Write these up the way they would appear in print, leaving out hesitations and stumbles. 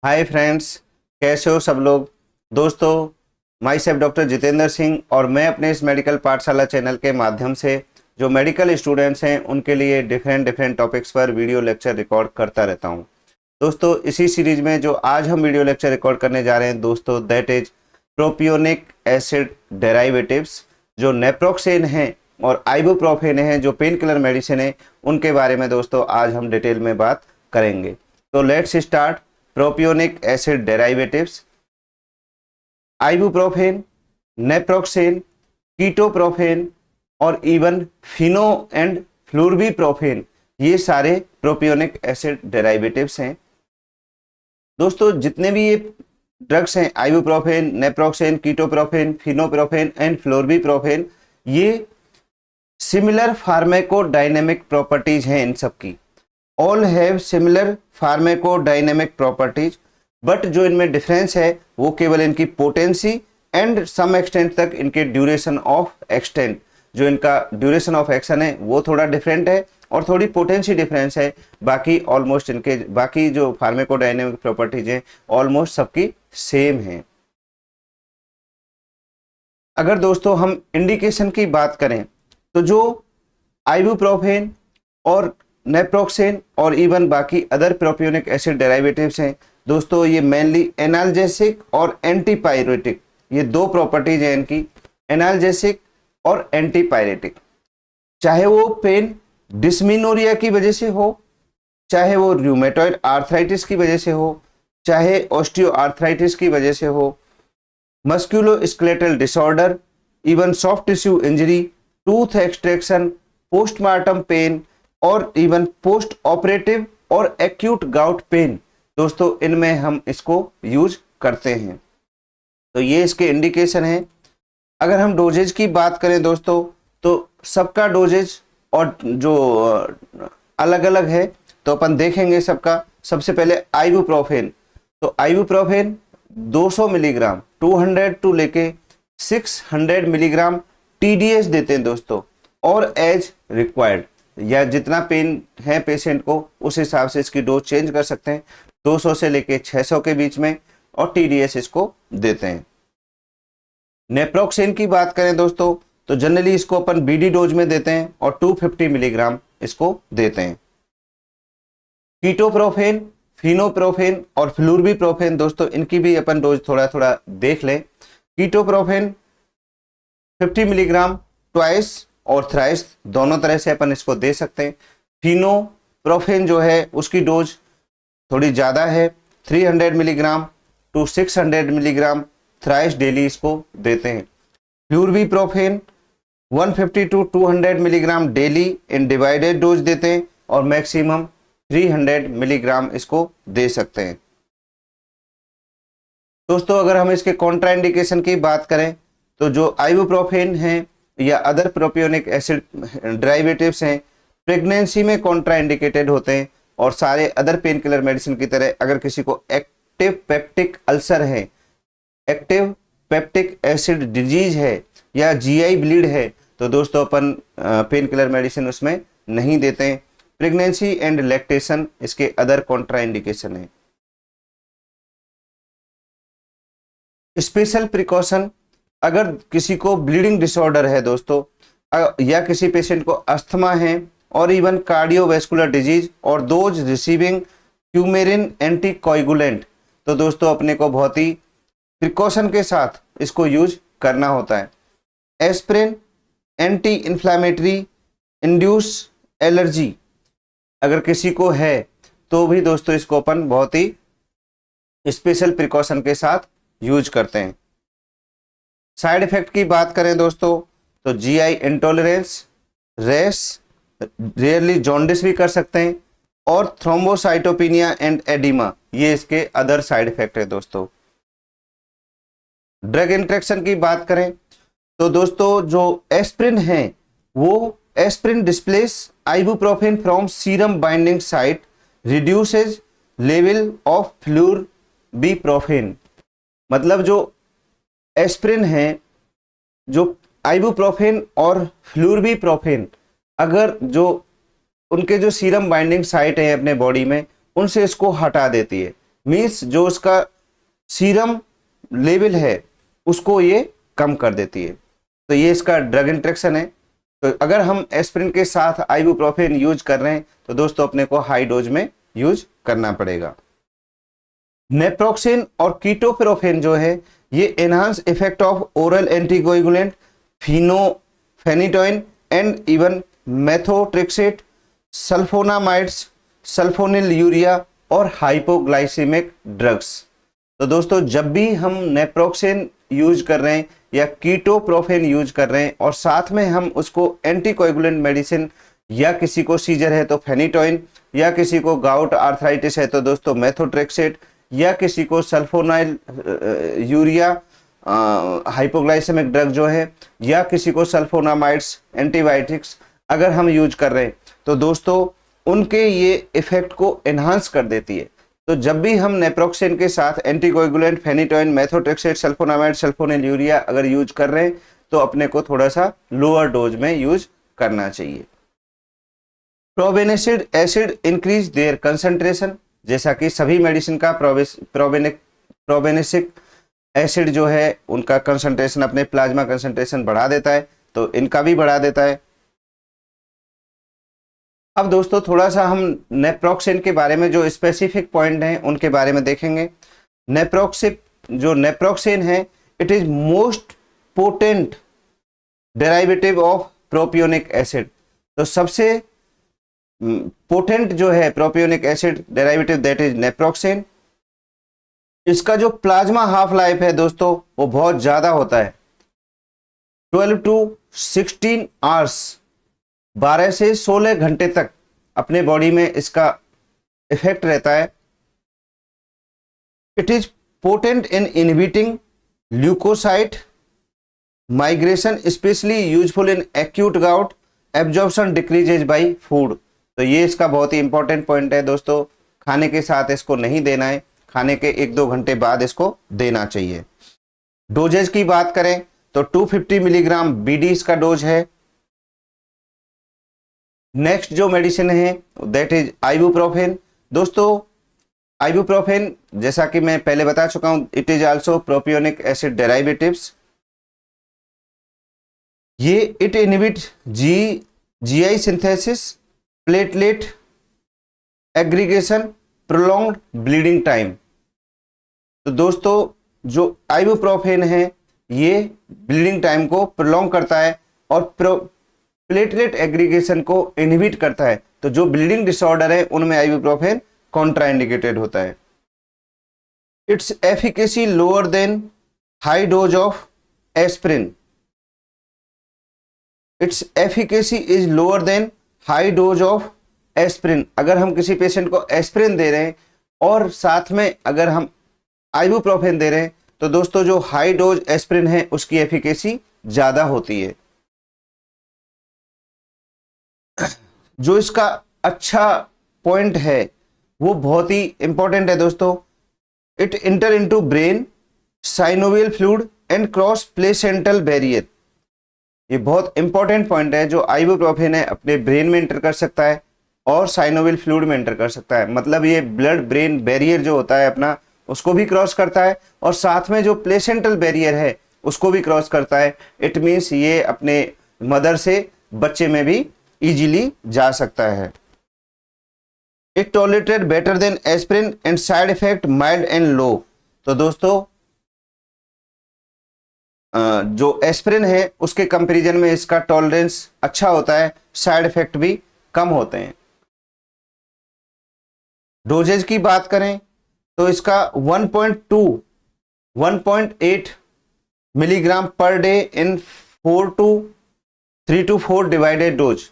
Hi friends, कैसे हो सब लोग। दोस्तों, my self doctor Jitendra Singh और मैं अपने इस मेडिकल पाठशाला चैनल के माध्यम से जो मेडिकल स्टूडेंट्स हैं उनके लिए डिफरेंट टॉपिक्स पर वीडियो लेक्चर रिकॉर्ड करता रहता हूं। दोस्तों, इसी सीरीज में जो आज हम वीडियो लेक्चर रिकॉर्ड करने जा रहे हैं दोस्तों, दैट इज प्रोपियोनिक एसिड डेराइवेटिव्स। जो नेप्रोक्सेन है और आइबुप्रोफेन है, जो पेन किलर मेडिसिन है, उनके बारे में दोस्तों आज हम डिटेल में बात करेंगे। तो let's start. Propionic acid derivatives, ibuprofen, naproxen, ketoprofen और इवन फिनो एंड फ्लूरबीप्रोफेन, ये सारे प्रोपियोनिक एसिड डेराइवेटिव्स हैं। दोस्तों, जितने भी ये ड्रग्स हैं, आइबुप्रोफेन, नेप्रोक्सेन, कीटोप्रोफेन, फिनोप्रोफेन एंड फ्लोरबीप्रोफेन, ये सिमिलर फार्माकोडायनेमिक प्रॉपर्टीज हैं इन सबकी। All have similar pharmacodynamic properties, but जो इनमें डिफरेंस है वो केवल इनकी पोटेंसी एंड सम एक्सटेंट तक इनके ड्यूरेशन ऑफ एक्सटेंट, जो इनका ड्यूरेशन ऑफ एक्शन है वो थोड़ा डिफरेंट है और थोड़ी पोटेंसी डिफरेंस है। बाकी ऑलमोस्ट इनके बाकी जो फार्माकोडायनेमिक प्रॉपर्टीज हैं ऑलमोस्ट सबकी सेम है। अगर दोस्तों हम इंडिकेशन की बात करें तो जो आइबुप्रोफेन और नेप्रोक्सेन और इवन बाकी अदर प्रोपियोनिक एसिड डेरिवेटिव्स हैं दोस्तों, ये मेनली एनाल्जेसिक और एंटीपायरेटिक, ये दो प्रॉपर्टीज हैं इनकी, एनाल्जेसिक और एंटीपायरेटिक। चाहे वो पेन डिस्मिनोरिया की वजह से हो, चाहे वो रूमेटॉइड आर्थराइटिस की वजह से हो, चाहे ऑस्टियो आर्थराइटिस की वजह से हो, musculoskeletal disorder, even soft tissue injury, tooth extraction, postmortem pain और इवन पोस्ट ऑपरेटिव और एक्यूट गाउट पेन, दोस्तों इनमें हम इसको यूज करते हैं। तो ये इसके इंडिकेशन है। अगर हम डोजेज की बात करें दोस्तों, तो सबका डोजेज और जो अलग अलग है, तो अपन देखेंगे सबका। सबसे पहले आइबुप्रोफेन, तो आइबुप्रोफेन 200 मिलीग्राम 200 टू लेके 600 मिलीग्राम टीडीएस देते हैं दोस्तों, और एज रिक्वायर्ड, या जितना पेन है पेशेंट को उस हिसाब से इसकी डोज चेंज कर सकते हैं। 200 से लेके 600 के बीच में, और टीडीएस इसको देते हैं। नेप्रोक्सेन की बात करें दोस्तों, तो जनरली इसको अपन बीडी डोज में देते हैं और 250 मिलीग्राम इसको देते हैं। कीटोप्रोफेन, फिनोप्रोफेन और फ्लूरबीप्रोफेन, दोस्तों इनकी भी अपन डोज थोड़ा थोड़ा देख लें। कीटोप्रोफेन 50 मिलीग्राम ट्वाइस और थ्राइस, दोनों तरह से अपन इसको दे सकते हैं। फिनोप्रोफेन जो है उसकी डोज थोड़ी ज़्यादा है, 300 milligram to 600 milligram thrice daily इसको देते हैं। Flurbiprofen 150 to 200 milligram daily in divided dose देते हैं, और मैक्सिमम 300 मिलीग्राम इसको दे सकते हैं। दोस्तों, अगर हम इसके कॉन्ट्राइंडिकेशन की बात करें, तो जो आइबुप्रोफेन है या अदर प्रोपियोनिक एसिड डेरिवेटिव्स हैं, प्रेगनेंसी में कॉन्ट्राइंडिकेटेड होते हैं, और सारे अदर पेन किलर मेडिसिन की तरह अगर किसी को एक्टिव पेप्टिक अल्सर है, एक्टिव पेप्टिक एसिड डिजीज है या जीआई ब्लीड है, तो दोस्तों अपन पेन किलर मेडिसिन उसमें नहीं देते हैं। प्रेगनेंसी एंड लैक्टेशन इसके अदर कॉन्ट्राइंडिकेशन है। स्पेशल प्रिकॉशन, अगर किसी को ब्लीडिंग डिसऑर्डर है दोस्तों, या किसी पेशेंट को अस्थमा है और इवन कार्डियोवैस्कुलर डिजीज, और दोज रिसीविंग क्यूमेरिन एंटीकोएगुलेंट, तो दोस्तों अपने को बहुत ही प्रिकॉशन के साथ इसको यूज करना होता है। Aspirin anti inflammatory induce allergy, अगर किसी को है तो भी दोस्तों इसको अपन बहुत ही स्पेशल प्रिकॉशन के साथ यूज करते हैं। साइड इफेक्ट की बात करें दोस्तों, तो GI intolerance, rash, rarely jaundice भी कर सकते हैं, और थ्रोम्बोसाइटोपिनिया एंड एडिमा, ये इसके अदर साइड इफेक्ट है दोस्तों। ड्रग इंटरेक्शन की बात करें तो दोस्तों जो एस्प्रिन है वो aspirin displace ibuprofen from serum binding site, reduces level of flurbiprofen, मतलब जो एस्प्रिन है, जो आइबुप्रोफेन और फ्लूरबीप्रोफेन, अगर जो उनके जो सीरम बाइंडिंग साइट है अपने बॉडी में, उनसे इसको हटा देती है, मीन्स जो उसका सीरम लेवल है उसको ये कम कर देती है। तो ये इसका ड्रग इंटरेक्शन है। तो अगर हम एस्पिरिन के साथ आइबुप्रोफेन यूज कर रहे हैं तो दोस्तों अपने को हाई डोज में यूज करना पड़ेगा। नेप्रोक्सेन और कीटोप्रोफेन जो है ये enhance effect of oral anticoagulant, phenytoin and even methotrexate, sulfonamides, sulfonyl urea और हाइपोग्लाइसेमिक ड्रग्स। तो दोस्तों जब भी हम नेप्रोक्सेन यूज कर रहे हैं या कीटोप्रोफेन यूज कर रहे हैं और साथ में हम उसको एंटीकोएगुलेंट मेडिसिन, या किसी को सीजर है तो फेनिटोइन, या किसी को गाउट आर्थराइटिस है तो दोस्तों मेथोट्रेक्सेट, या किसी को सल्फोनाइल यूरिया हाइपोग्लाइसेमिक ड्रग जो है, या किसी को सल्फोनामाइड्स एंटीबायोटिक्स अगर हम यूज कर रहे हैं तो दोस्तों उनके ये इफेक्ट को एनहांस कर देती है। तो जब भी हम नेप्रोक्सेन के साथ anticoagulant, phenytoin, methotrexate, sulfonamide, sulfonyl urea अगर यूज कर रहे हैं तो अपने को थोड़ा सा लोअर डोज में यूज करना चाहिए। प्रोबेनिसिड एसिड इंक्रीज देयर कंसंट्रेशन, जैसा कि सभी मेडिसिन का प्रोबेनिसिक एसिड जो है उनका कंसंट्रेशन अपने प्लाज्मा कंसंट्रेशन बढ़ा देता है, तो इनका भी बढ़ा देता है। अब दोस्तों थोड़ा सा हम नेप्रोक्सेन के बारे में जो स्पेसिफिक पॉइंट हैं उनके बारे में देखेंगे। नेप्रोक्सेन है it is most potent derivative of propionic acid. तो सबसे पोटेंट जो है propionic acid derivative that is naproxen. इसका जो प्लाज्मा हाफ लाइफ है दोस्तों वो बहुत ज्यादा होता है, 12 to 16 आवर्स, 12 से 16 घंटे तक अपने बॉडी में इसका इफेक्ट रहता है। It is potent in inhibiting leukocyte migration, specially useful in acute gout, absorption decreases by food. तो ये इसका बहुत ही इंपॉर्टेंट पॉइंट है दोस्तों, खाने के साथ इसको नहीं देना है, खाने के 1-2 घंटे बाद इसको देना चाहिए। डोजेज की बात करें तो 250 मिलीग्राम बीडी इसका डोज है। नेक्स्ट जो मेडिसिन है दैट इज आइबुप्रोफेन। दोस्तों आइबुप्रोफेन जैसा कि मैं पहले बता चुका हूं, it is also propionic acid derivatives. ये it inhibit GI synthesis, platelet aggregation, prolonged bleeding time. तो दोस्तों जो आइबुप्रोफेन है ये ब्लीडिंग टाइम को प्रोलॉन्ग करता है और प्लेटलेट एग्रीगेशन को इनहिबिट करता है। तो जो ब्लीडिंग डिसऑर्डर है उनमें आइबुप्रोफेन कॉन्ट्राइंडिकेटेड होता है। It's efficacy lower than high dose of aspirin. It's efficacy is lower than high dose of aspirin. अगर हम किसी पेशेंट को एस्पिरिन दे रहे हैं और साथ में अगर हम आइबुप्रोफेन दे रहे हैं तो दोस्तों जो हाई डोज एस्पिरिन है उसकी एफिकेसी ज्यादा होती है। जो इसका अच्छा पॉइंट है वो बहुत ही इंपॉर्टेंट है दोस्तों। It inter into brain, synovial fluid and cross placental barrier. ये बहुत इंपॉर्टेंट पॉइंट है। जो आइबुप्रोफेन है अपने ब्रेन में इंटर कर सकता है और साइनोवियल फ्लूइड में इंटर कर सकता है, मतलब ये ब्लड ब्रेन बैरियर जो होता है अपना उसको भी क्रॉस करता है और साथ में जो प्लेसेंटल बैरियर है उसको भी क्रॉस करता है। इट मीन्स ये अपने मदर से बच्चे में भी इजीली जा सकता है। It tolerated better than aspirin and side effect mild and low. तो दोस्तों जो एस्पिरिन है उसके कंपैरिजन में इसका टॉलरेंस अच्छा होता है, साइड इफेक्ट भी कम होते हैं। डोजेज की बात करें तो इसका 1.8 milligram per day in 3 to 4 divided dose.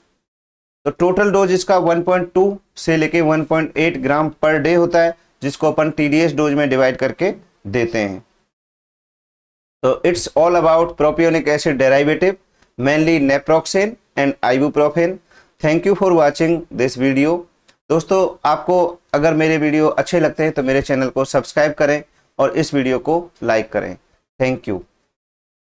तो टोटल डोज इसका 1.2 से लेके 1.8 ग्राम पर डे होता है, जिसको अपन TDS डोज में डिवाइड करके देते हैं। तो it's all about propionic acid derivative, mainly naproxen and ibuprofen. Thank you for watching this video. दोस्तों आपको अगर मेरे वीडियो अच्छे लगते हैं तो मेरे चैनल को सब्सक्राइब करें और इस वीडियो को लाइक करें। Thank you.